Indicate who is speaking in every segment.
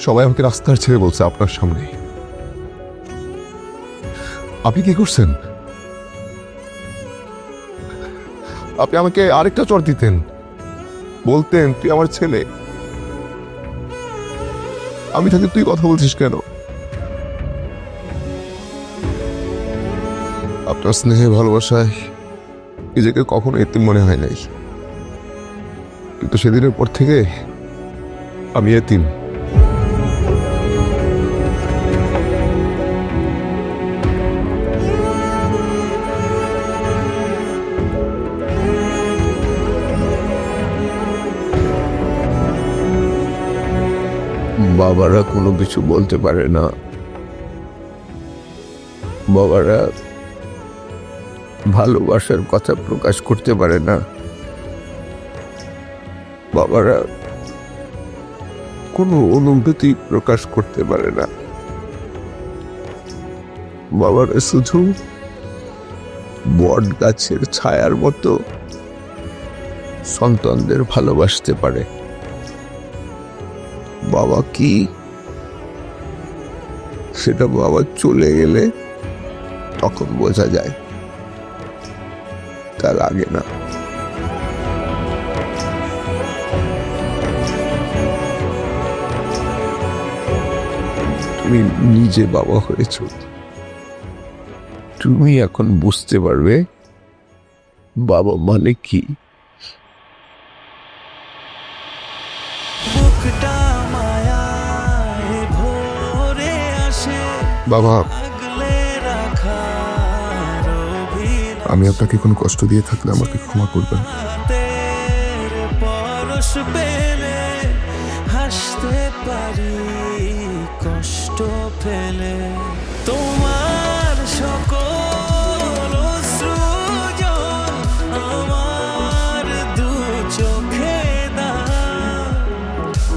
Speaker 1: সবাই আমাকে রাস্তার ছেড়ে বলছে আপনার সামনে। আপনি কি করছেন? আপনি আমাকে আরেকটা চড় দিতেন, বলতেন তুই আমার ছেলে। আমি থাকি তুই কথা বলছিস কেন? আপনার স্নেহে ভালোবাসায় নিজেকে কখনো এতিম মনে হয় নাই, কিন্তু সেদিনের পর থেকে আমি এতিম।
Speaker 2: বাবারা কোনো কিছু বলতে পারে না, বাবারা ভালোবাসার কথা প্রকাশ করতে পারে না, বাবারা কোনো অনুভূতি প্রকাশ করতে পারে না। বাবারা শুধু বট গাছের ছায়ার মতো সন্তানদের ভালোবাসতে পারে। বাবা কি সেটা বাবা চলে গেলে তখন বোঝা যায়, তার আগে না। তুমি নিজে বাবা হয়েছ, তুমি এখন বুঝতে পারবে বাবা মানে কি।
Speaker 1: বাবা, আমি আপনাকে কোনো কষ্ট দিয়ে থাকলে আমাকে ক্ষমা করবেন।
Speaker 3: হাসতে পারি কষ্ট ফেলে, তোমার সকল অশ্রু জল আমার দু চোখে দাও,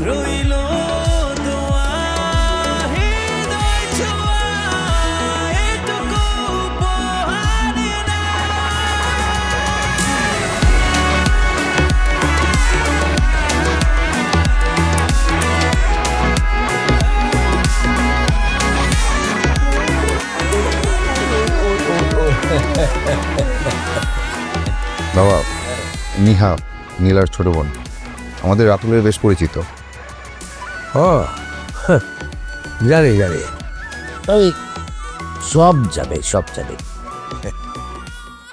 Speaker 3: রইল দোয়া হৃদয় ছোঁয়া এটুকু উপহার দাও।
Speaker 4: বাবা, নিহা নীলার ছোট বোন, আমাদের রাতুলের বেশ পরিচিত।
Speaker 5: ও জানি জানি, আমি সব জানি।